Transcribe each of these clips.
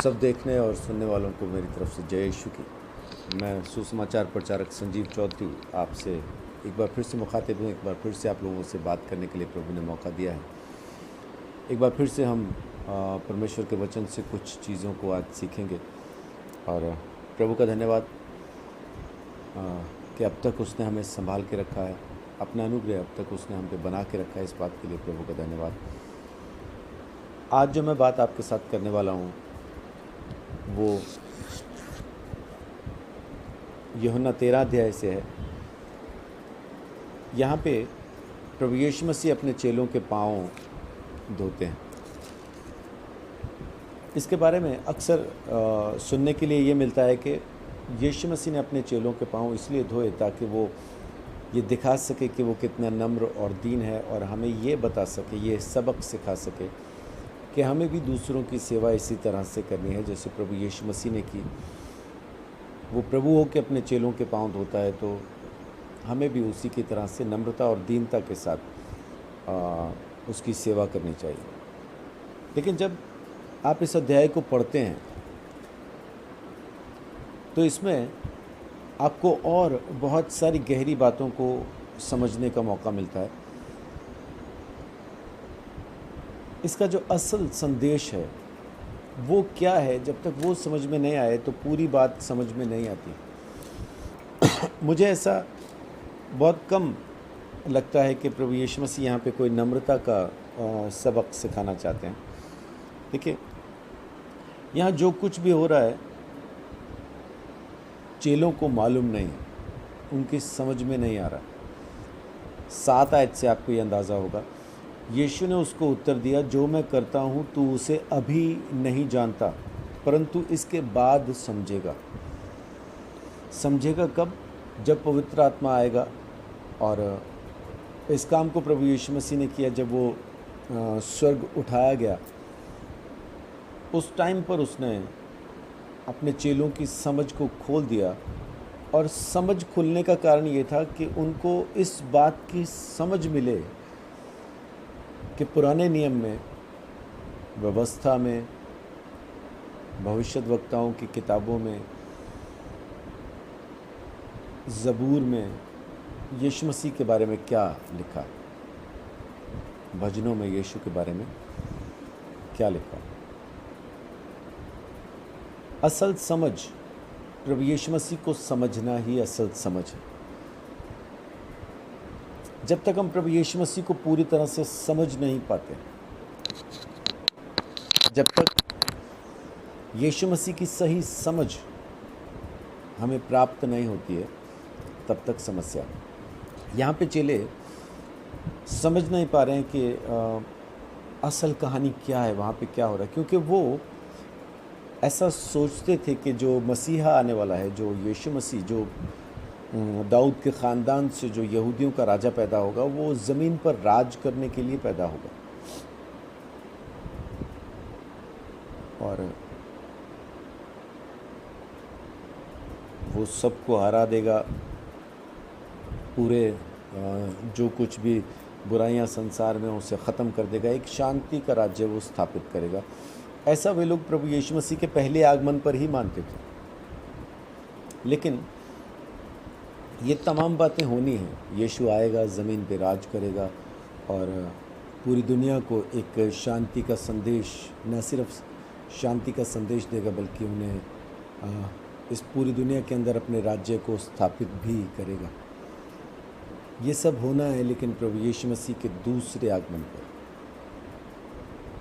सब देखने और सुनने वालों को मेरी तरफ से जय यीशु की। मैं सुसमाचार प्रचारक संजीव चौधरी आपसे एक बार फिर से मुखातिब हूँ। एक बार फिर से आप लोगों से बात करने के लिए प्रभु ने मौका दिया है। एक बार फिर से हम परमेश्वर के वचन से कुछ चीज़ों को आज सीखेंगे और प्रभु का धन्यवाद कि अब तक उसने हमें संभाल के रखा है। अपना अनुग्रह अब तक उसने हम पे बना के रखा है। इस बात के लिए प्रभु का धन्यवाद। आज जो मैं बात आपके साथ करने वाला हूँ वो यूहन्ना 13 अध्याय से है। यहाँ पे प्रभु यीशु मसीह अपने चेलों के पाँव धोते हैं। इसके बारे में अक्सर सुनने के लिए ये मिलता है कि यीशु मसीह ने अपने चेलों के पाँव इसलिए धोए ताकि वो ये दिखा सके कि वो कितना नम्र और दीन है, और हमें ये बता सके, ये सबक सिखा सके कि हमें भी दूसरों की सेवा इसी तरह से करनी है जैसे प्रभु यीशु मसीह ने की। वो प्रभु हो के अपने चेलों के पाँव धोता है, तो हमें भी उसी की तरह से नम्रता और दीनता के साथ उसकी सेवा करनी चाहिए। लेकिन जब आप इस अध्याय को पढ़ते हैं तो इसमें आपको और बहुत सारी गहरी बातों को समझने का मौका मिलता है। इसका जो असल संदेश है वो क्या है, जब तक वो समझ में नहीं आए तो पूरी बात समझ में नहीं आती। मुझे ऐसा बहुत कम लगता है कि प्रभु यीशु मसीह यहाँ पे कोई नम्रता का सबक सिखाना चाहते हैं। देखिए, यहाँ जो कुछ भी हो रहा है चेलों को मालूम नहीं है, उनकी समझ में नहीं आ रहा। 7 आयत से आपको ये अंदाज़ा होगा। यीशु ने उसको उत्तर दिया, जो मैं करता हूँ तू उसे अभी नहीं जानता, परंतु इसके बाद समझेगा। समझेगा कब? जब पवित्र आत्मा आएगा। और इस काम को प्रभु यीशु मसीह ने किया जब वो स्वर्ग उठाया गया। उस टाइम पर उसने अपने चेलों की समझ को खोल दिया, और समझ खुलने का कारण ये था कि उनको इस बात की समझ मिले कि पुराने नियम में, व्यवस्था में, भविष्यद्वक्ताओं की किताबों में, ज़बूर में यीशु मसीह के बारे में क्या लिखा, भजनों में यीशु के बारे में क्या लिखा। असल समझ, प्रभु यीशु मसीह को समझना ही असल समझ है। जब तक हम प्रभु यीशु मसीह को पूरी तरह से समझ नहीं पाते, जब तक यीशु मसीह की सही समझ हमें प्राप्त नहीं होती है, तब तक समस्या। यहाँ पे चेले समझ नहीं पा रहे हैं कि असल कहानी क्या है, वहाँ पे क्या हो रहा है, क्योंकि वो ऐसा सोचते थे कि जो मसीहा आने वाला है, जो यीशु मसीह, जो दाऊद के ख़ानदान से जो यहूदियों का राजा पैदा होगा, वो ज़मीन पर राज करने के लिए पैदा होगा और वो सबको हरा देगा। पूरे जो कुछ भी बुराइयां संसार में उसे ख़त्म कर देगा। एक शांति का राज्य वो स्थापित करेगा। ऐसा वे लोग प्रभु यीशु मसीह के पहले आगमन पर ही मानते थे। लेकिन ये तमाम बातें होनी हैं। यीशु आएगा, ज़मीन पे राज करेगा और पूरी दुनिया को एक शांति का संदेश, न सिर्फ शांति का संदेश देगा बल्कि उन्हें इस पूरी दुनिया के अंदर अपने राज्य को स्थापित भी करेगा। ये सब होना है, लेकिन प्रभु यीशु मसीह के दूसरे आगमन पर,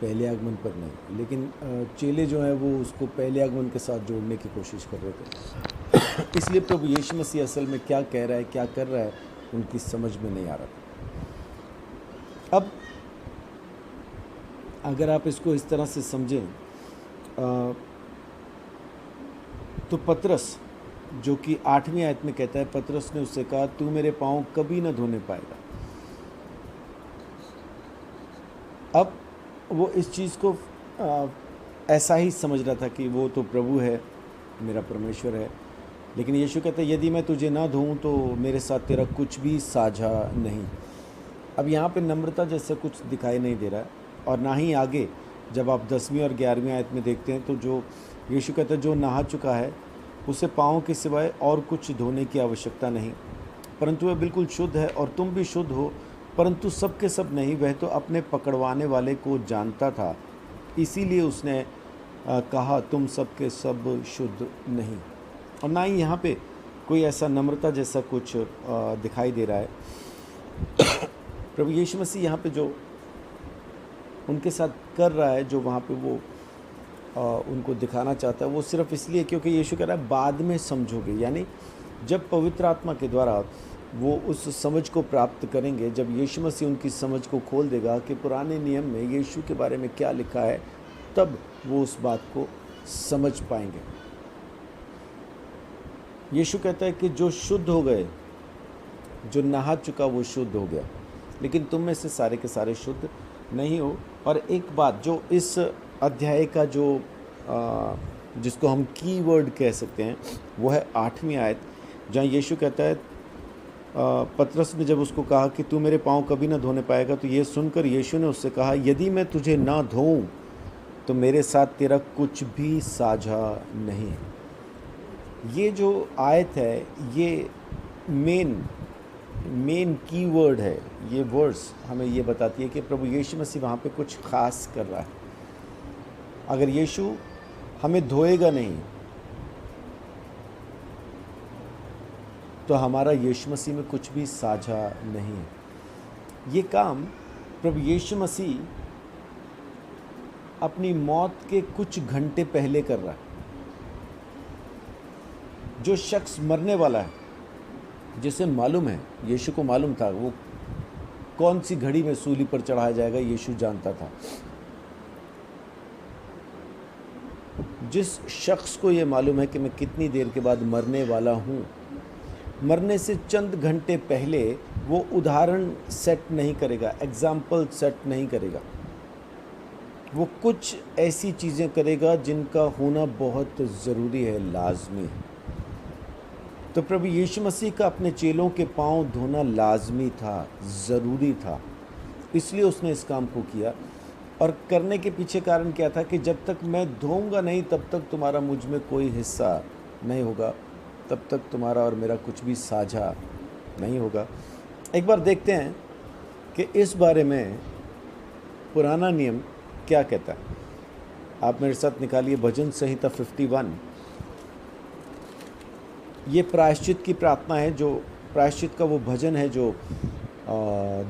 पहले आगमन पर नहीं। लेकिन चेले जो हैं वो उसको पहले आगमन के साथ जोड़ने की कोशिश कर रहे थे। इसलिए प्रभु यीशु मसीह असल में क्या कह रहा है, क्या कर रहा है, उनकी समझ में नहीं आ रहा। अब अगर आप इसको इस तरह से समझें तो पतरस, जो कि 8वीं आयत में कहता है, पतरस ने उससे कहा, तू मेरे पाँव कभी न धोने पाएगा। अब वो इस चीज़ को ऐसा ही समझ रहा था कि वो तो प्रभु है, मेरा परमेश्वर है। लेकिन यीशु कहता है, यदि मैं तुझे ना धोऊं तो मेरे साथ तेरा कुछ भी साझा नहीं। अब यहाँ पे नम्रता जैसा कुछ दिखाई नहीं दे रहा है, और ना ही आगे जब आप 10वीं और 11वीं आयत में देखते हैं तो जो यीशु कहता है जो नहा चुका है उसे पाँव के सिवाय और कुछ धोने की आवश्यकता नहीं, परंतु वह बिल्कुल शुद्ध है और तुम भी शुद्ध हो, परंतु सब के सब नहीं। वह तो अपने पकड़वाने वाले को जानता था, इसीलिए उसने कहा तुम सब के सब शुद्ध नहीं। और ना ही यहाँ पे कोई ऐसा नम्रता जैसा कुछ दिखाई दे रहा है। प्रभु यीशु मसीह यहाँ पे जो उनके साथ कर रहा है, जो वहाँ पे वो उनको दिखाना चाहता है, वो सिर्फ इसलिए क्योंकि यीशु कह रहा है बाद में समझोगे। यानी जब पवित्र आत्मा के द्वारा वो उस समझ को प्राप्त करेंगे, जब यीशु मसीह उनकी समझ को खोल देगा कि पुराने नियम में यीशु के बारे में क्या लिखा है, तब वो उस बात को समझ पाएंगे। यीशु कहता है कि जो शुद्ध हो गए, जो नहा चुका वो शुद्ध हो गया, लेकिन तुम में से सारे के सारे शुद्ध नहीं हो। और एक बात जो इस अध्याय का जो जिसको हम की वर्ड कह सकते हैं वो है 8वीं आयत, जहाँ यीशु कहता है पतरस ने जब उसको कहा कि तू मेरे पाँव कभी ना धोने पाएगा, तो ये सुनकर यीशु ने उससे कहा यदि मैं तुझे ना धोऊं तो मेरे साथ तेरा कुछ भी साझा नहीं है। ये जो आयत है ये मेन की वर्ड है। ये वर्ड्स हमें ये बताती है कि प्रभु यीशु मसीह वहाँ पे कुछ ख़ास कर रहा है। अगर यीशु हमें धोएगा नहीं तो हमारा यीशु मसीह में कुछ भी साझा नहीं है। ये काम प्रभु यीशु मसीह अपनी मौत के कुछ घंटे पहले कर रहा है। जो शख्स मरने वाला है, जिसे मालूम है, यीशु को मालूम था वो कौन सी घड़ी में सूली पर चढ़ाया जाएगा, यीशु जानता था। जिस शख्स को ये मालूम है कि मैं कितनी देर के बाद मरने वाला हूँ, मरने से चंद घंटे पहले वो उदाहरण सेट नहीं करेगा, एग्जाम्पल सेट नहीं करेगा। वो कुछ ऐसी चीज़ें करेगा जिनका होना बहुत ज़रूरी है, लाजमी है। तो प्रभु यीशु मसीह का अपने चेलों के पांव धोना लाजमी था, ज़रूरी था, इसलिए उसने इस काम को किया। और करने के पीछे कारण क्या था कि जब तक मैं धोऊंगा नहीं तब तक तुम्हारा मुझ में कोई हिस्सा नहीं होगा, तब तक तुम्हारा और मेरा कुछ भी साझा नहीं होगा। एक बार देखते हैं कि इस बारे में पुराना नियम क्या कहता है। आप मेरे साथ निकालिए भजन संहिता 51। ये प्रायश्चित की प्रार्थना है, जो प्रायश्चित का वो भजन है जो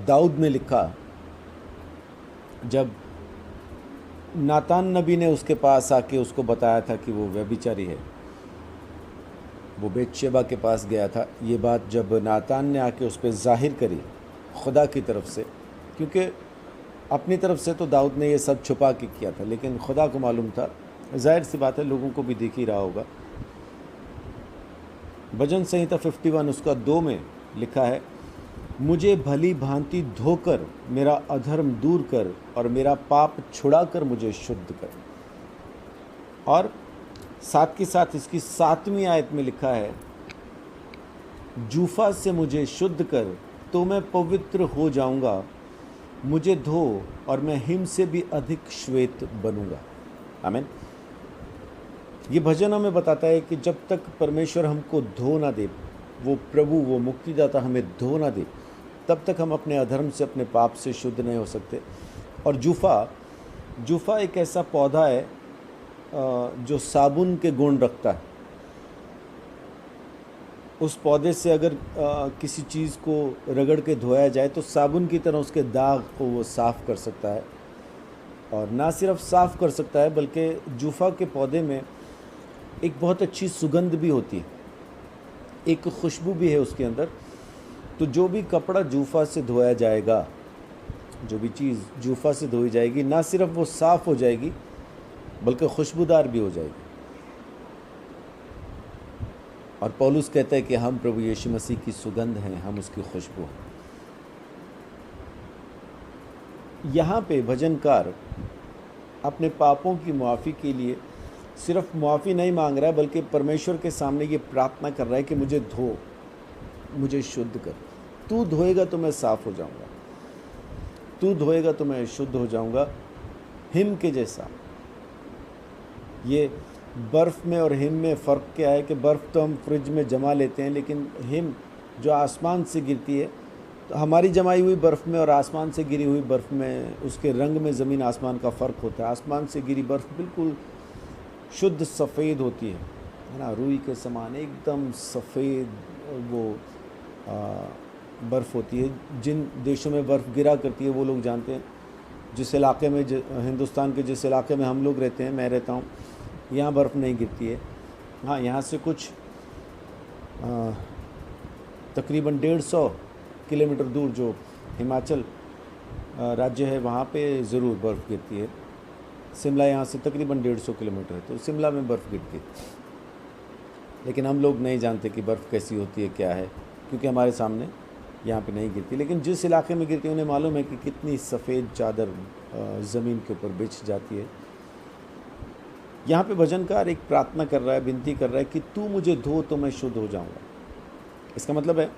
दाऊद ने लिखा जब नातान नबी ने उसके पास आके उसको बताया था कि वो व्यभिचारी है। वो बेतशेबा के पास गया था। ये बात जब नातान ने आके उस पर ज़ाहिर करी खुदा की तरफ से, क्योंकि अपनी तरफ से तो दाऊद ने ये सब छुपा के किया था, लेकिन खुदा को मालूम था, जाहिर सी बात है लोगों को भी दिख ही रहा होगा। भजन संहिता 51 उसका 2 में लिखा है, मुझे भली भांति धोकर मेरा अधर्म दूर कर और मेरा पाप छुड़ाकर मुझे शुद्ध कर। और साथ के साथ इसकी 7वीं आयत में लिखा है, जूफा से मुझे शुद्ध कर तो मैं पवित्र हो जाऊंगा, मुझे धो और मैं हिम से भी अधिक श्वेत बनूंगा। आमीन। ये भजन हमें बताता है कि जब तक परमेश्वर हमको धो ना दे, वो प्रभु, वो मुक्तिदाता हमें धो ना दे, तब तक हम अपने अधर्म से, अपने पाप से शुद्ध नहीं हो सकते। और जूफा एक ऐसा पौधा है जो साबुन के गुण रखता है। उस पौधे से अगर किसी चीज़ को रगड़ के धोया जाए तो साबुन की तरह उसके दाग को वो साफ़ कर सकता है। और ना सिर्फ साफ़ कर सकता है बल्कि जूफा के पौधे में एक बहुत अच्छी सुगंध भी होती है, एक खुशबू भी है उसके अंदर। तो जो भी कपड़ा जूफा से धोया जाएगा, जो भी चीज़ जूफा से धोई जाएगी, ना सिर्फ वो साफ़ हो जाएगी बल्कि खुशबूदार भी हो जाएगी। और पौलुस कहता है कि हम प्रभु यीशु मसीह की सुगंध हैं, हम उसकी खुशबू हैं। यहाँ पे भजनकार अपने पापों की मुआफ़ी के लिए सिर्फ मुआफ़ी नहीं मांग रहा है बल्कि परमेश्वर के सामने ये प्रार्थना कर रहा है कि मुझे धो, मुझे शुद्ध कर। तू धोएगा तो मैं साफ़ हो जाऊंगा, तू धोएगा तो मैं शुद्ध हो जाऊंगा। हिम के जैसा। ये बर्फ़ में और हिम में फ़र्क क्या है कि बर्फ़ तो हम फ्रिज में जमा लेते हैं, लेकिन हिम जो आसमान से गिरती है, तो हमारी जमाई हुई बर्फ़ में और आसमान से गिरी हुई बर्फ़ में उसके रंग में ज़मीन आसमान का फ़र्क होता है। आसमान से गिरी बर्फ़ बिल्कुल शुद्ध सफ़ेद होती है ना, रुई के समान एकदम सफ़ेद वो बर्फ़ होती है। जिन देशों में बर्फ़ गिरा करती है वो लोग जानते हैं। जिस इलाके में हिंदुस्तान के जिस इलाके में हम लोग रहते हैं, मैं रहता हूँ, यहाँ बर्फ़ नहीं गिरती है। हाँ, यहाँ से कुछ तकरीबन 150 किलोमीटर दूर जो हिमाचल राज्य है, वहाँ पे ज़रूर बर्फ़ गिरती है। शिमला यहाँ से तकरीबन 150 किलोमीटर है, तो शिमला में बर्फ़ गिरती है। लेकिन हम लोग नहीं जानते कि बर्फ़ कैसी होती है, क्या है, क्योंकि हमारे सामने यहाँ पे नहीं गिरती। लेकिन जिस इलाके में गिरती है उन्हें मालूम है कि कितनी सफ़ेद चादर ज़मीन के ऊपर बिछ जाती है। यहाँ पे भजनकार एक प्रार्थना कर रहा है, विनती कर रहा है कि तू मुझे धो तो मैं शुद्ध हो जाऊँगा। इसका मतलब है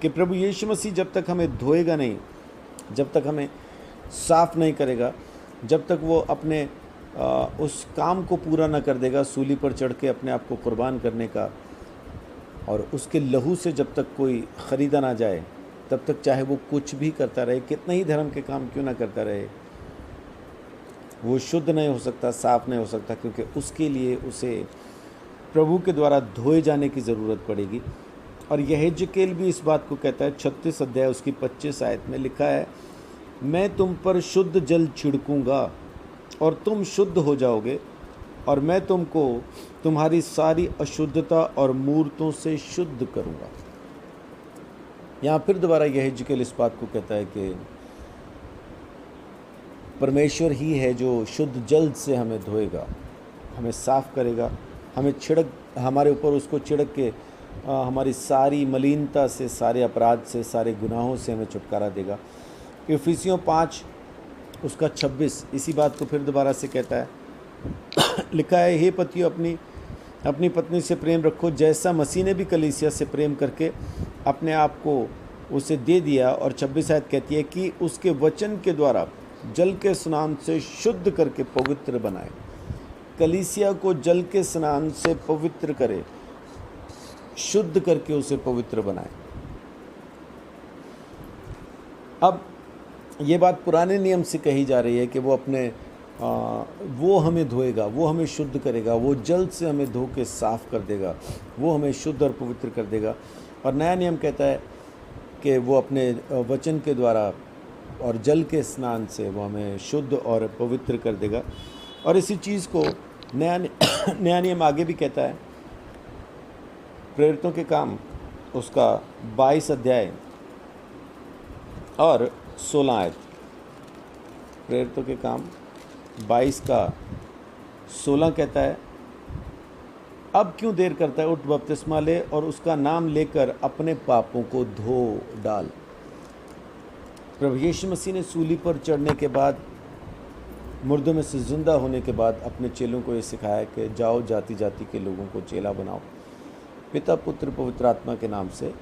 कि प्रभु यीशु मसीह जब तक हमें धोएगा नहीं, जब तक हमें साफ़ नहीं करेगा, जब तक वो अपने उस काम को पूरा ना कर देगा, सूली पर चढ़ के अपने आप को कुर्बान करने का, और उसके लहू से जब तक कोई ख़रीदा ना जाए, तब तक चाहे वो कुछ भी करता रहे, कितना ही धर्म के काम क्यों ना करता रहे, वो शुद्ध नहीं हो सकता, साफ़ नहीं हो सकता, क्योंकि उसके लिए उसे प्रभु के द्वारा धोए जाने की ज़रूरत पड़ेगी। और यहेजकेल भी इस बात को कहता है, 36 अध्याय उसकी 25 आयत में लिखा है, मैं तुम पर शुद्ध जल छिड़कूँगा और तुम शुद्ध हो जाओगे, और मैं तुमको तुम्हारी सारी अशुद्धता और मूर्तों से शुद्ध करूँगा। यहाँ फिर दोबारा यहेजकेल इस बात को कहता है कि परमेश्वर ही है जो शुद्ध जल से हमें धोएगा, हमें साफ़ करेगा, हमारे ऊपर उसको छिड़क के हमारी सारी मलिनता से, सारे अपराध से, सारे गुनाहों से हमें छुटकारा देगा। इफिसियों 5 उसका 26 इसी बात को फिर दोबारा से कहता है। लिखा है, हे पतियों अपनी पत्नी से प्रेम रखो, जैसा मसीह ने भी कलीसिया से प्रेम करके अपने आप को उसे दे दिया। और 26 आयत कहती है कि उसके वचन के द्वारा जल के स्नान से शुद्ध करके पवित्र बनाए। कलीसिया को जल के स्नान से पवित्र करे, शुद्ध करके उसे पवित्र बनाए। अब ये बात पुराने नियम से कही जा रही है कि वो हमें धोएगा, वो हमें शुद्ध करेगा, वो जल से हमें धो के साफ़ कर देगा, वो हमें शुद्ध और पवित्र कर देगा। और नया नियम कहता है कि वो अपने वचन के द्वारा और जल के स्नान से वो हमें शुद्ध और पवित्र कर देगा। और इसी चीज़ को नया नियम आगे भी कहता है, प्रेरितों के काम उसका 22 अध्याय और 16 आयत। प्रेरितों के काम 22 का 16 कहता है, अब क्यों देर करता है, उठ बपतिस्मा ले और उसका नाम लेकर अपने पापों को धो डाल। प्रभु यीशु मसीह ने सूली पर चढ़ने के बाद, मुर्दों में से जिंदा होने के बाद अपने चेलों को ये सिखाया कि जाओ जाति जाति के लोगों को चेला बनाओ, पिता पुत्र पवित्र आत्मा के नाम से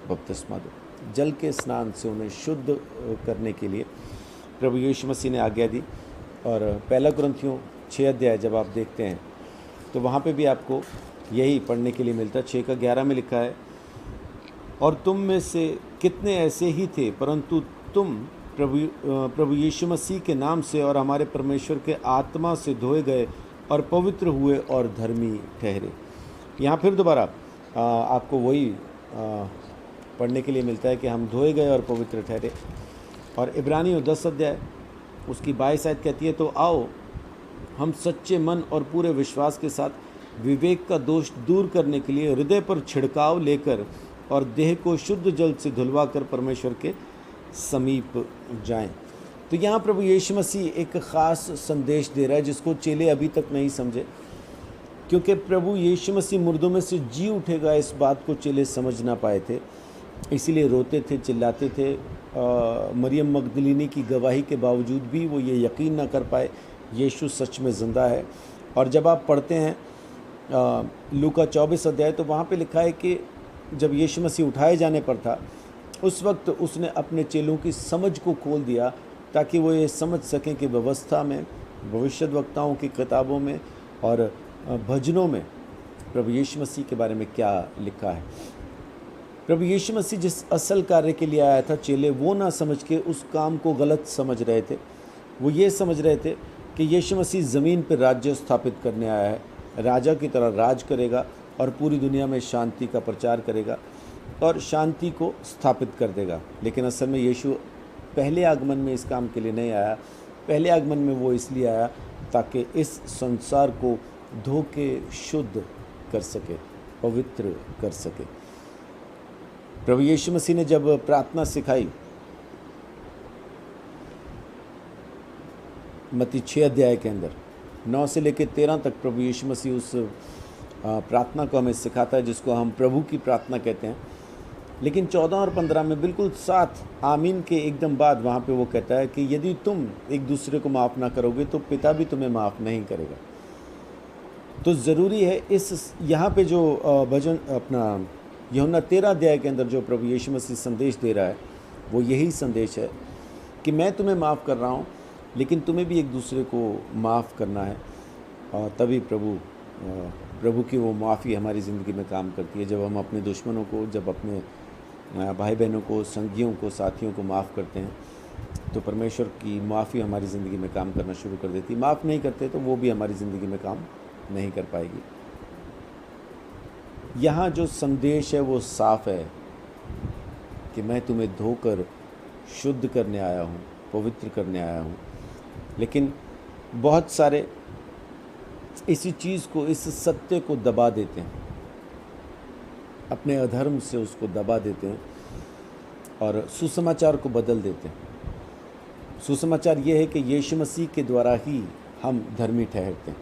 बपतिस्मा दो। जल के स्नान से उन्हें शुद्ध करने के लिए प्रभु यीशु मसीह ने आज्ञा दी। और पहला कुरिन्थियों 6 अध्याय जब आप देखते हैं तो वहाँ पे भी आपको यही पढ़ने के लिए मिलता है। 6 का 11 में लिखा है, और तुम में से कितने ऐसे ही थे, परंतु तुम प्रभु यीशु मसीह के नाम से और हमारे परमेश्वर के आत्मा से धोए गए और पवित्र हुए और धर्मी ठहरे। यहाँ फिर दोबारा आपको वही पढ़ने के लिए मिलता है कि हम धोए गए और पवित्र ठहरे। और इब्रानियों 10 अध्याय उसकी 22 आयत कहती है, तो आओ हम सच्चे मन और पूरे विश्वास के साथ विवेक का दोष दूर करने के लिए हृदय पर छिड़काव लेकर और देह को शुद्ध जल से धुलवा कर परमेश्वर के समीप जाएं। तो यहाँ प्रभु यीशु मसीह एक ख़ास संदेश दे रहा है जिसको चेले अभी तक नहीं समझे, क्योंकि प्रभु यीशु मसीह मुर्दों में से जी उठेगा, इस बात को चेले समझ ना पाए थे, इसीलिए रोते थे, चिल्लाते थे। मरियम मगदलीनी की गवाही के बावजूद भी वो ये यकीन ना कर पाए यीशु सच में ज़िंदा है। और जब आप पढ़ते हैं लूका 24 अध्याय, तो वहाँ पे लिखा है कि जब यीशु मसीह उठाए जाने पर था, उस वक्त उसने अपने चेलों की समझ को खोल दिया ताकि वो ये समझ सकें कि व्यवस्था में, भविष्यद्वक्ताओं की किताबों में और भजनों में प्रभु यीशु मसीह के बारे में क्या लिखा है। प्रभु यीशु मसीह जिस असल कार्य के लिए आया था, चेले वो ना समझ के उस काम को गलत समझ रहे थे। वो ये समझ रहे थे कि यीशु मसीह ज़मीन पर राज्य स्थापित करने आया है, राजा की तरह राज करेगा और पूरी दुनिया में शांति का प्रचार करेगा और शांति को स्थापित कर देगा। लेकिन असल में यीशु पहले आगमन में इस काम के लिए नहीं आया। पहले आगमन में वो इसलिए आया ताकि इस संसार को धो के शुद्ध कर सके, पवित्र कर सके। प्रभु यीशु मसीह ने जब प्रार्थना सिखाई, मत्ती 6 अध्याय के अंदर 9 से लेकर 13 तक प्रभु यीशु मसीह उस प्रार्थना को हमें सिखाता है जिसको हम प्रभु की प्रार्थना कहते हैं। लेकिन 14 और 15 में बिल्कुल साथ आमीन के एकदम बाद वहाँ पे वो कहता है कि यदि तुम एक दूसरे को माफ़ ना करोगे तो पिता भी तुम्हें माफ़ नहीं करेगा। तो ज़रूरी है इस यहाँ पे जो भजन अपना यूहन्ना 13 अध्याय के अंदर जो प्रभु यीशु मसीह संदेश दे रहा है वो यही संदेश है कि मैं तुम्हें माफ़ कर रहा हूँ, लेकिन तुम्हें भी एक दूसरे को माफ़ करना है। और तभी प्रभु की वो माफ़ी हमारी ज़िंदगी में काम करती है। जब हम अपने दुश्मनों को, जब अपने भाई बहनों को, संगियों को, साथियों को माफ़ करते हैं तो परमेश्वर की माफ़ी हमारी ज़िंदगी में काम करना शुरू कर देती है। माफ़ नहीं करते तो वो भी हमारी ज़िंदगी में काम नहीं कर पाएगी। यहाँ जो संदेश है वो साफ है कि मैं तुम्हें धोकर शुद्ध करने आया हूँ, पवित्र करने आया हूँ। लेकिन बहुत सारे इसी चीज़ को, इस सत्य को दबा देते हैं, अपने अधर्म से उसको दबा देते हैं और सुसमाचार को बदल देते हैं। सुसमाचार ये है कि यीशु मसीह के द्वारा ही हम धर्मी ठहरते हैं।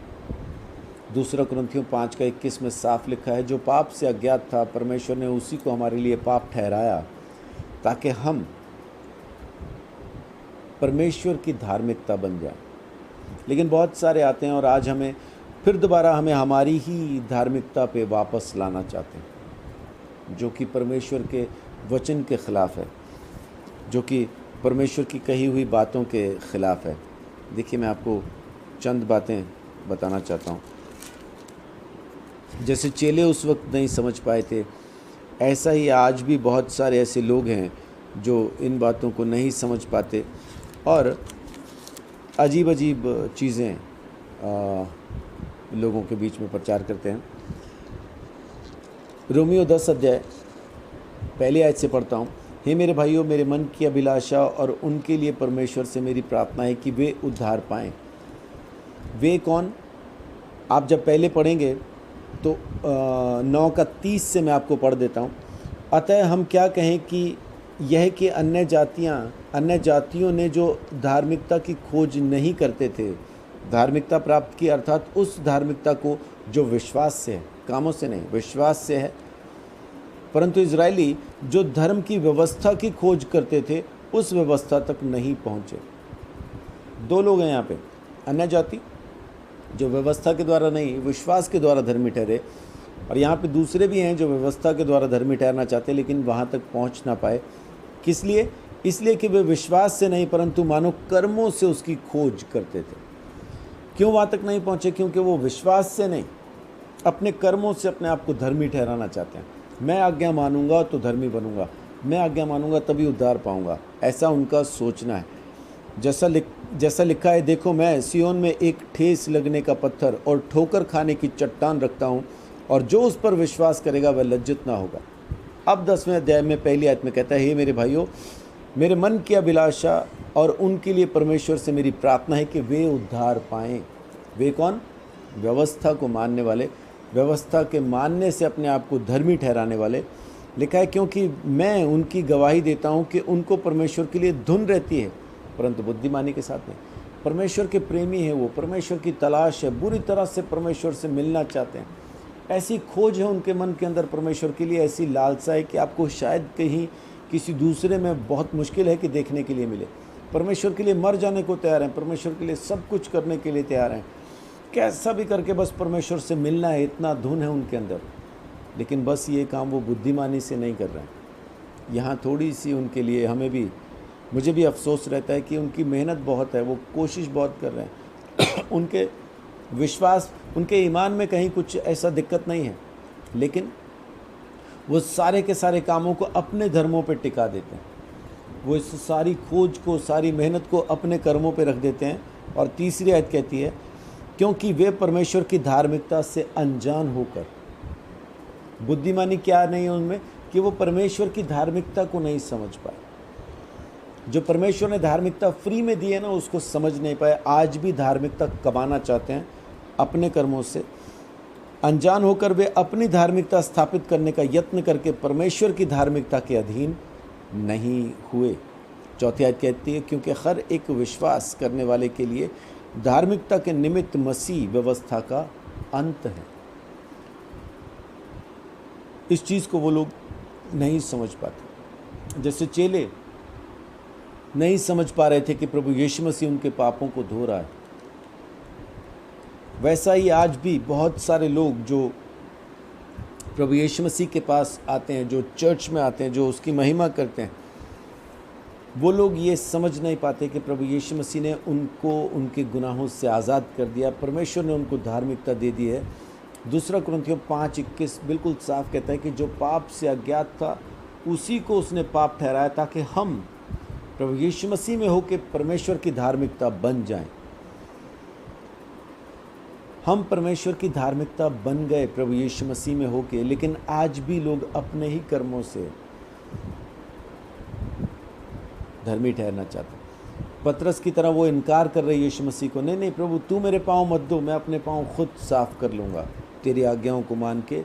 2 कुरिन्थियों 5:21 में साफ लिखा है, जो पाप से अज्ञात था परमेश्वर ने उसी को हमारे लिए पाप ठहराया ताकि हम परमेश्वर की धार्मिकता बन जाए। लेकिन बहुत सारे आते हैं और आज हमें फिर दोबारा हमारी ही धार्मिकता पे वापस लाना चाहते हैं, जो कि परमेश्वर के वचन के ख़िलाफ़ है, जो कि परमेश्वर की कही हुई बातों के ख़िलाफ़ है। देखिए, मैं आपको चंद बातें बताना चाहता हूँ। जैसे चेले उस वक्त नहीं समझ पाए थे, ऐसा ही आज भी बहुत सारे ऐसे लोग हैं जो इन बातों को नहीं समझ पाते और अजीब अजीब चीज़ें लोगों के बीच में प्रचार करते हैं। रोमियो 10 अध्याय पहली आयत से पढ़ता हूँ। हे मेरे भाइयों, मेरे मन की अभिलाषा और उनके लिए परमेश्वर से मेरी प्रार्थना है कि वे उद्धार पाएँ। वे कौन? आप जब पहले पढ़ेंगे तो 9:30 से मैं आपको पढ़ देता हूँ। अतः हम क्या कहें कि यह कि अन्य जातियों ने जो धार्मिकता की खोज नहीं करते थे, धार्मिकता प्राप्त की, अर्थात उस धार्मिकता को जो विश्वास से है, कामों से नहीं, विश्वास से है। परंतु इजरायली जो धर्म की व्यवस्था की खोज करते थे उस व्यवस्था तक नहीं पहुँचे। 2 लोग हैं यहाँ पे, अन्य जाति जो व्यवस्था के द्वारा नहीं, विश्वास के द्वारा धर्मी ठहरे, और यहाँ पे दूसरे भी हैं जो व्यवस्था के द्वारा धर्मी ठहरना चाहते लेकिन वहाँ तक पहुँच ना पाए। किस लिए? इसलिए कि वे विश्वास से नहीं परंतु मानो कर्मों से उसकी खोज करते थे। क्यों वहाँ तक नहीं पहुँचे? क्योंकि वो विश्वास से नहीं, अपने कर्मों से अपने आप को धर्मी ठहराना चाहते हैं। मैं आज्ञा मानूंगा तो धर्मी बनूंगा, मैं आज्ञा मानूंगा तभी उद्धार पाऊंगा, ऐसा उनका सोचना है। जैसा लिखा है, देखो मैं सियोन में एक ठेस लगने का पत्थर और ठोकर खाने की चट्टान रखता हूँ, और जो उस पर विश्वास करेगा वह लज्जित ना होगा। अब 10वें अध्याय में पहली आयत में कहता है, हे मेरे भाइयों, मेरे मन की अभिलाषा और उनके लिए परमेश्वर से मेरी प्रार्थना है कि वे उद्धार पाएँ। वे कौन? व्यवस्था को मानने वाले, व्यवस्था के मानने से अपने आप को धर्मी ठहराने वाले। लिखा है, क्योंकि मैं उनकी गवाही देता हूँ कि उनको परमेश्वर के लिए धुन रहती है परंतु बुद्धिमानी के साथ नहीं। परमेश्वर के प्रेमी है वो, परमेश्वर की तलाश है, बुरी तरह से परमेश्वर से मिलना चाहते हैं। ऐसी खोज है उनके मन के अंदर परमेश्वर के लिए, ऐसी लालसा है कि आपको शायद कहीं किसी दूसरे में बहुत मुश्किल है कि देखने के लिए मिले। परमेश्वर के लिए मर जाने को तैयार हैं, परमेश्वर के लिए सब कुछ करने के लिए तैयार हैं, कैसा भी करके बस परमेश्वर से मिलना है, इतना धुन है उनके अंदर। लेकिन बस ये काम वो बुद्धिमानी से नहीं कर रहे हैं। यहाँ थोड़ी सी उनके लिए हमें भी मुझे भी अफसोस रहता है कि उनकी मेहनत बहुत है, वो कोशिश बहुत कर रहे हैं उनके विश्वास, उनके ईमान में कहीं कुछ ऐसा दिक्कत नहीं है, लेकिन वो सारे के सारे कामों को अपने धर्मों पे टिका देते हैं। वो इस सारी खोज को, सारी मेहनत को अपने कर्मों पे रख देते हैं। और तीसरी आयत कहती है, क्योंकि वे परमेश्वर की धार्मिकता से अनजान होकर, बुद्धिमानी क्या नहीं है उनमें, कि वो परमेश्वर की धार्मिकता को नहीं समझ पाए। जो परमेश्वर ने धार्मिकता फ्री में दी है ना, उसको समझ नहीं पाए। आज भी धार्मिकता कमाना चाहते हैं अपने कर्मों से। अनजान होकर वे अपनी धार्मिकता स्थापित करने का यत्न करके परमेश्वर की धार्मिकता के अधीन नहीं हुए। चौथी आयत कहती है, क्योंकि हर एक विश्वास करने वाले के लिए धार्मिकता के निमित्त मसीह व्यवस्था का अंत है। इस चीज़ को वो लोग नहीं समझ पाते। जैसे चेले नहीं समझ पा रहे थे कि प्रभु यीशु मसीह उनके पापों को धो रहा है, वैसा ही आज भी बहुत सारे लोग जो प्रभु यीशु मसीह के पास आते हैं, जो चर्च में आते हैं, जो उसकी महिमा करते हैं, वो लोग ये समझ नहीं पाते कि प्रभु यीशु मसीह ने उनको उनके गुनाहों से आज़ाद कर दिया। परमेश्वर ने उनको धार्मिकता दे दी है। दूसरा कुरिन्थियों 5:21 बिल्कुल साफ कहता है कि जो पाप से अज्ञात था उसी को उसने पाप ठहराया, ताकि हम प्रभु यीशु मसीह में होकर परमेश्वर की धार्मिकता बन जाएं। हम परमेश्वर की धार्मिकता बन गए प्रभु यीशु मसीह में होके, लेकिन आज भी लोग अपने ही कर्मों से धर्मी ठहरना चाहते हैं। पतरस की तरह वो इनकार कर रहे यीशु मसीह को, नहीं नहीं प्रभु तू मेरे पाँव मत दो, मैं अपने पाँव खुद साफ कर लूँगा। तेरी आज्ञाओं को मान के,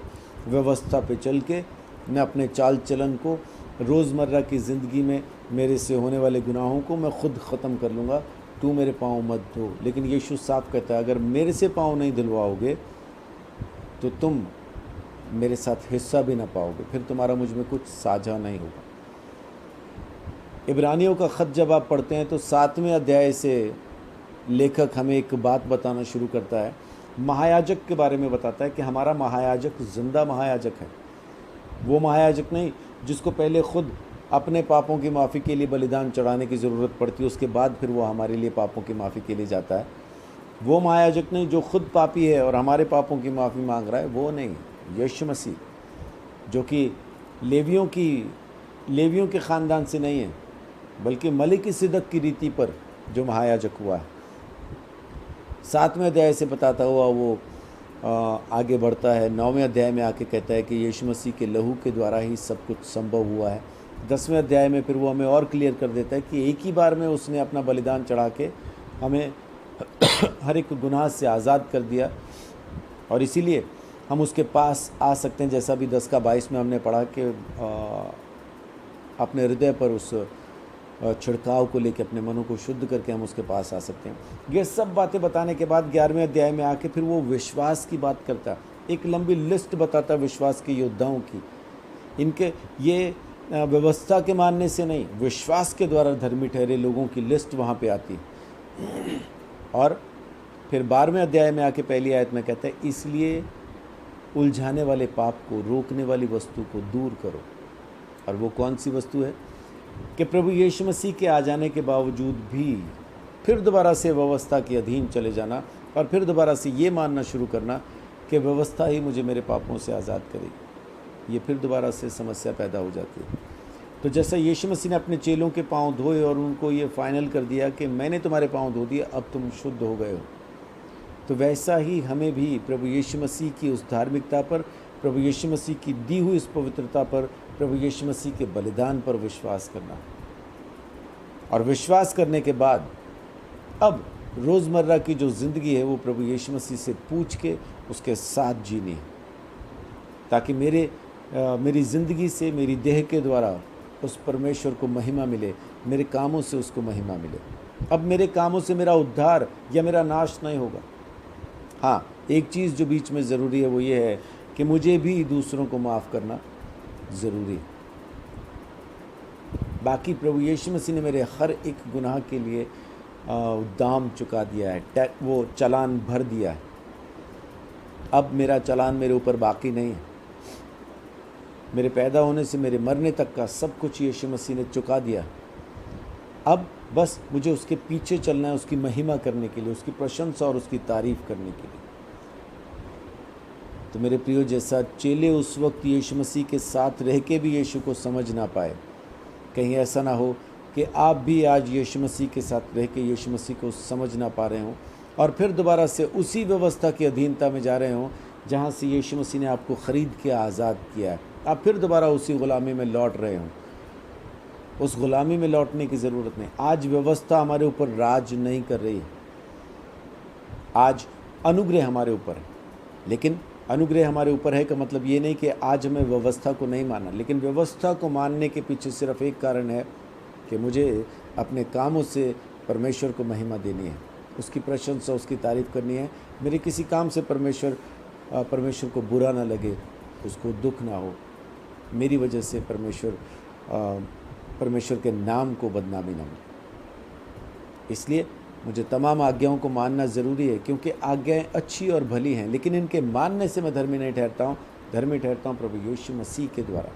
व्यवस्था पे चल के, मैं अपने चाल चलन को, रोज़मर्रा की ज़िंदगी में मेरे से होने वाले गुनाहों को मैं खुद ख़त्म कर लूँगा, तू मेरे पाँव मत धो। लेकिन यीशु साफ कहता है, अगर मेरे से पाँव नहीं धुलवाओगे तो तुम मेरे साथ हिस्सा भी ना पाओगे, फिर तुम्हारा मुझ में कुछ साझा नहीं होगा। इब्रानियों का ख़त जब आप पढ़ते हैं तो 7वें अध्याय से लेखक हमें एक बात बताना शुरू करता है। महायाजक के बारे में बताता है कि हमारा महायाजक जिंदा महायाजक है। वो महायाजक नहीं जिसको पहले खुद अपने पापों की माफ़ी के लिए बलिदान चढ़ाने की ज़रूरत पड़ती है, उसके बाद फिर वो हमारे लिए पापों की माफ़ी के लिए जाता है। वो महायाजक नहीं जो खुद पापी है और हमारे पापों की माफ़ी मांग रहा है, वो नहीं। यीशु मसीह जो कि लेवियों के ख़ानदान से नहीं है, बल्कि मलिकिसिदक की रीति पर जो महायाजक हुआ है। 7वें अध्याय से बताता हुआ वो आगे बढ़ता है। 9वें अध्याय में आके कहता है कि यीशु मसीह के लहू के द्वारा ही सब कुछ संभव हुआ है। 10वें अध्याय में फिर वो हमें और क्लियर कर देता है कि एक ही बार में उसने अपना बलिदान चढ़ा के हमें हर एक गुनाह से आज़ाद कर दिया, और इसीलिए हम उसके पास आ सकते हैं। जैसा भी 10:22 में हमने पढ़ा कि अपने हृदय पर उस छिड़काव को लेकर अपने मनों को शुद्ध करके हम उसके पास आ सकते हैं। ये सब बातें बताने के बाद 11वें अध्याय में आके फिर वो विश्वास की बात करता है। एक लंबी लिस्ट बताता है विश्वास के योद्धाओं की। इनके ये व्यवस्था के मानने से नहीं, विश्वास के द्वारा धर्मी ठहरे लोगों की लिस्ट वहाँ पे आती है। और फिर 12वें अध्याय में आके पहली आयत में कहता है, इसलिए उलझाने वाले पाप को, रोकने वाली वस्तु को दूर करो। और वो कौन सी वस्तु है? कि प्रभु यीशु मसीह के आ जाने के बावजूद भी फिर दोबारा से व्यवस्था के अधीन चले जाना, और फिर दोबारा से ये मानना शुरू करना कि व्यवस्था ही मुझे मेरे पापों से आज़ाद करेगी। ये फिर दोबारा से समस्या पैदा हो जाती है। तो जैसा यीशु मसीह ने अपने चेलों के पाँव धोए और उनको ये फाइनल कर दिया कि मैंने तुम्हारे पाँव धो दिए, अब तुम शुद्ध हो गए हो, तो वैसा ही हमें भी प्रभु यीशु मसीह की उस धार्मिकता पर, प्रभु यीशु मसीह की दी हुई इस पवित्रता पर, प्रभु यीशु मसीह के बलिदान पर विश्वास करना। और विश्वास करने के बाद अब रोज़मर्रा की जो ज़िंदगी है वो प्रभु यीशु मसीह से पूछ के उसके साथ जीनी है, ताकि मेरी ज़िंदगी से, मेरी देह के द्वारा उस परमेश्वर को महिमा मिले, मेरे कामों से उसको महिमा मिले। अब मेरे कामों से मेरा उद्धार या मेरा नाश नहीं होगा। हाँ, एक चीज़ जो बीच में ज़रूरी है वो ये है कि मुझे भी दूसरों को माफ़ करना ज़रूरी है। बाकी प्रभु यीशु मसीह ने मेरे हर एक गुनाह के लिए दाम चुका दिया है, वो चालान भर दिया है। अब मेरा चालान मेरे ऊपर बाकी नहीं है। मेरे पैदा होने से मेरे मरने तक का सब कुछ यीशु मसीह ने चुका दिया। अब बस मुझे उसके पीछे चलना है, उसकी महिमा करने के लिए, उसकी प्रशंसा और उसकी तारीफ करने के लिए। तो मेरे प्रियो, जैसा चेले उस वक्त यीशु मसीह के साथ रह के भी यीशु को समझ ना पाए, कहीं ऐसा ना हो कि आप भी आज यीशु मसीह के साथ रह के यीशु मसीह को समझ ना पा रहे हों और फिर दोबारा से उसी व्यवस्था की अधीनता में जा रहे हों जहाँ से यीशु मसीह ने आपको ख़रीद के आज़ाद किया है। आप फिर दोबारा उसी ग़ुलामी में लौट रहे हों। उस ग़ुलामी में लौटने की ज़रूरत नहीं। आज व्यवस्था हमारे ऊपर राज नहीं कर रही है, आज अनुग्रह हमारे ऊपर है। लेकिन अनुग्रह हमारे ऊपर है का मतलब ये नहीं कि आज हमें व्यवस्था को नहीं मानना, लेकिन व्यवस्था को मानने के पीछे सिर्फ एक कारण है कि मुझे अपने कामों से परमेश्वर को महिमा देनी है, उसकी प्रशंसा, उसकी तारीफ़ करनी है। मेरे किसी काम से परमेश्वर को बुरा ना लगे, उसको दुख ना हो, मेरी वजह से परमेश्वर के नाम को बदनामी ना हो। इसलिए मुझे तमाम आज्ञाओं को मानना ज़रूरी है, क्योंकि आज्ञाएं अच्छी और भली हैं, लेकिन इनके मानने से मैं धर्मी नहीं ठहरता हूँ। धर्मी ठहरता हूँ प्रभु यीशु मसीह के द्वारा।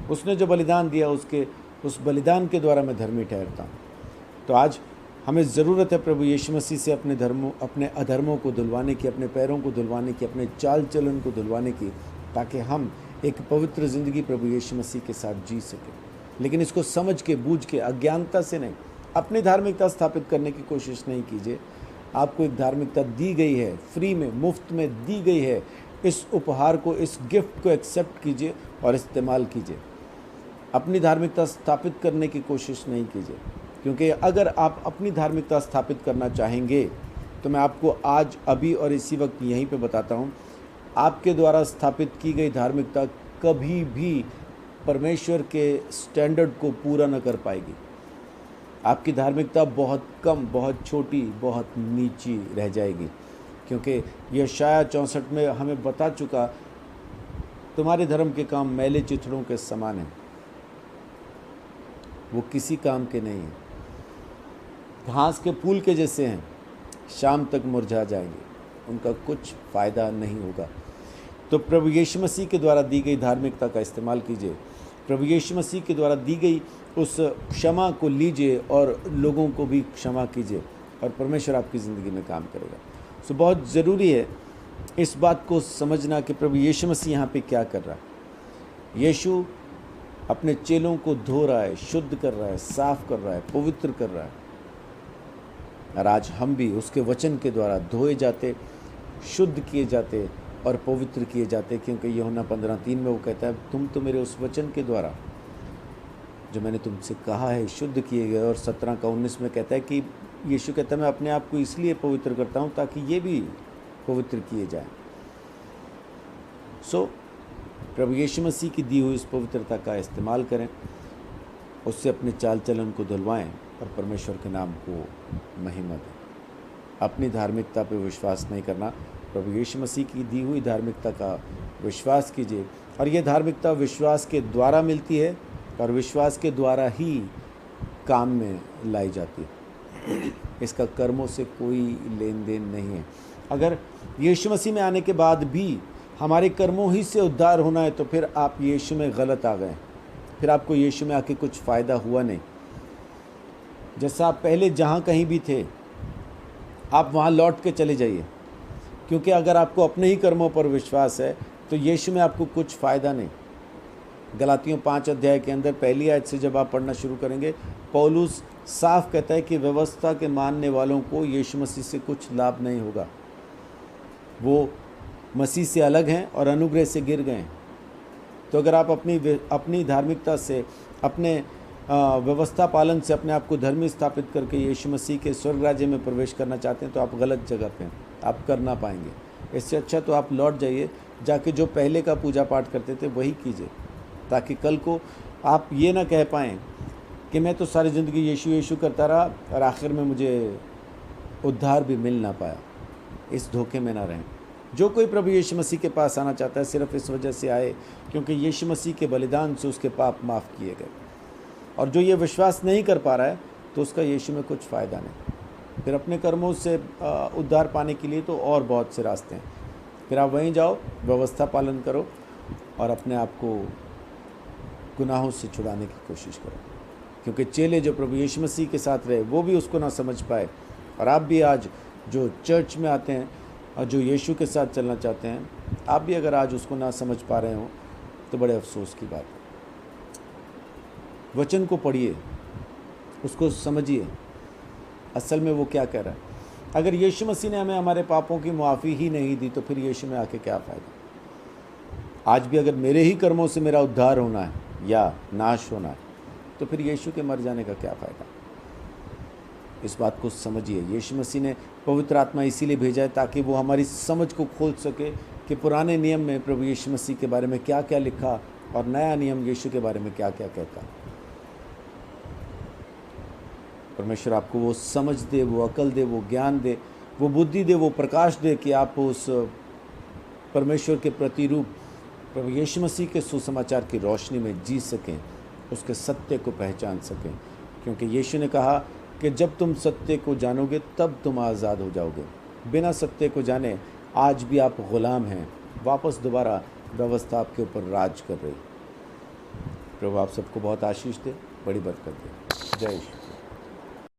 उसने जो बलिदान दिया, उस बलिदान के द्वारा मैं धर्मी ठहरता हूँ। तो आज हमें ज़रूरत है प्रभु यीशु मसीह से अपने अधर्मों को धुलवाने की, अपने पैरों को धुलवाने की, अपने चाल चलन को धुलवाने की, ताकि हम एक पवित्र ज़िंदगी प्रभु यीशु मसीह के साथ जी सकें। लेकिन इसको समझ के, बूझ के, अज्ञानता से नहीं। अपनी धार्मिकता स्थापित करने की कोशिश नहीं कीजिए। आपको एक धार्मिकता दी गई है, फ्री में, मुफ्त में दी गई है। इस उपहार को, इस गिफ्ट को एक्सेप्ट कीजिए और इस्तेमाल कीजिए। अपनी धार्मिकता स्थापित करने की कोशिश नहीं कीजिए, क्योंकि अगर आप अपनी धार्मिकता स्थापित करना चाहेंगे तो मैं आपको आज, अभी और इसी वक्त यहीं पे बताता हूँ, आपके द्वारा स्थापित की गई धार्मिकता कभी भी परमेश्वर के स्टैंडर्ड को पूरा न कर पाएगी। आपकी धार्मिकता बहुत कम, बहुत छोटी, बहुत नीची रह जाएगी, क्योंकि यशायाह 64 में हमें बता चुका, तुम्हारे धर्म के काम मैले चिथड़ों के समान हैं, वो किसी काम के नहीं हैं, घास के फूल के जैसे हैं, शाम तक मुरझा जाएंगे, उनका कुछ फ़ायदा नहीं होगा। तो प्रभु यीशु मसीह के द्वारा दी गई धार्मिकता का इस्तेमाल कीजिए। प्रभु यीशु मसीह के द्वारा दी गई उस क्षमा को लीजिए और लोगों को भी क्षमा कीजिए, और परमेश्वर आपकी ज़िंदगी में काम करेगा। सो बहुत ज़रूरी है इस बात को समझना कि प्रभु यीशु मसीह यहाँ पे क्या कर रहा है। यीशु अपने चेलों को धो रहा है, शुद्ध कर रहा है, साफ कर रहा है, पवित्र कर रहा है। और आज हम भी उसके वचन के द्वारा धोए जाते, शुद्ध किए जाते और पवित्र किए जाते, क्योंकि यूहन्ना 15:3 में वो कहता है, तुम तो मेरे उस वचन के द्वारा जो मैंने तुमसे कहा है शुद्ध किए गए। और 17:19 में कहता है कि यीशु कहता है, मैं अपने आप को इसलिए पवित्र करता हूँ ताकि ये भी पवित्र किए जाएं। सो प्रभु यीशु मसीह की दी हुई इस पवित्रता का इस्तेमाल करें, उससे अपने चाल चलन को धुलवाएं और परमेश्वर के नाम को महिमा दें। अपनी धार्मिकता पर विश्वास नहीं करना, प्रभु यीशु मसीह की दी हुई धार्मिकता का विश्वास कीजिए। और ये धार्मिकता विश्वास के द्वारा मिलती है और विश्वास के द्वारा ही काम में लाई जाती है। इसका कर्मों से कोई लेन देन नहीं है। अगर यीशु मसीह में आने के बाद भी हमारे कर्मों ही से उद्धार होना है तो फिर आप यीशु में गलत आ गए, फिर आपको यीशु में आके कुछ फ़ायदा हुआ नहीं। जैसा आप पहले जहाँ कहीं भी थे, आप वहाँ लौट के चले जाइए, क्योंकि अगर आपको अपने ही कर्मों पर विश्वास है तो यीशु में आपको कुछ फ़ायदा नहीं। गलातियों 5 अध्याय के अंदर पहली आयत से जब आप पढ़ना शुरू करेंगे, पौलुस साफ कहता है कि व्यवस्था के मानने वालों को यीशु मसीह से कुछ लाभ नहीं होगा। वो मसीह से अलग हैं और अनुग्रह से गिर गए हैं। तो अगर आप अपनी धार्मिकता से, अपने व्यवस्था पालन से अपने आप को धर्मी स्थापित करके यीशु मसीह के स्वर्ग राज्य में प्रवेश करना चाहते हैं तो आप गलत जगह पे हैं, आप कर ना पाएंगे। इससे अच्छा तो आप लौट जाइए, जाके जो पहले का पूजा पाठ करते थे वही कीजिए, ताकि कल को आप ये ना कह पाएँ कि मैं तो सारी ज़िंदगी यीशु यीशु करता रहा और आखिर में मुझे उद्धार भी मिल ना पाया। इस धोखे में ना रहें। जो कोई प्रभु यीशु मसीह के पास आना चाहता है सिर्फ इस वजह से आए क्योंकि यीशु मसीह के बलिदान से उसके पाप माफ़ किए गए। और जो ये विश्वास नहीं कर पा रहा है तो उसका यीशु में कुछ फ़ायदा नहीं। फिर अपने कर्मों से उद्धार पाने के लिए तो और बहुत से रास्ते हैं। फिर आप वहीं जाओ, व्यवस्था पालन करो और अपने आप को गुनाहों से छुड़ाने की कोशिश करो, क्योंकि चेले जो प्रभु यीशु मसीह के साथ रहे वो भी उसको ना समझ पाए। और आप भी आज जो चर्च में आते हैं और जो यीशु के साथ चलना चाहते हैं, आप भी अगर आज उसको ना समझ पा रहे हो तो बड़े अफसोस की बात है। वचन को पढ़िए, उसको समझिए, असल में वो क्या कह रहा है। अगर यीशु मसीह ने हमें हमारे पापों की मुआफ़ी ही नहीं दी तो फिर यीशु में आके क्या फ़ायदा। आज भी अगर मेरे ही कर्मों से मेरा उद्धार होना है या नाश होना है तो फिर यीशु के मर जाने का क्या फ़ायदा। इस बात को समझिए। यीशु मसीह ने पवित्र आत्मा इसीलिए भेजा है ताकि वो हमारी समझ को खोल सके कि पुराने नियम में प्रभु यीशु मसीह के बारे में क्या क्या लिखा और नया नियम यीशु के बारे में क्या क्या कहता। परमेश्वर आपको वो समझ दे, वो अकल दे, वो ज्ञान दे, वो बुद्धि दे, वो प्रकाश दे कि आप उस परमेश्वर के प्रतिरूप प्रभु यीशु मसीह के सुसमाचार की रोशनी में जी सकें, उसके सत्य को पहचान सकें। क्योंकि यीशु ने कहा कि जब तुम सत्य को जानोगे तब तुम आज़ाद हो जाओगे। बिना सत्य को जाने आज भी आप गुलाम हैं। वापस दोबारा व्यवस्था आपके ऊपर राज कर रही। प्रभु आप सबको बहुत आशीष दे, बड़ी बरकत दे। जय यीशु।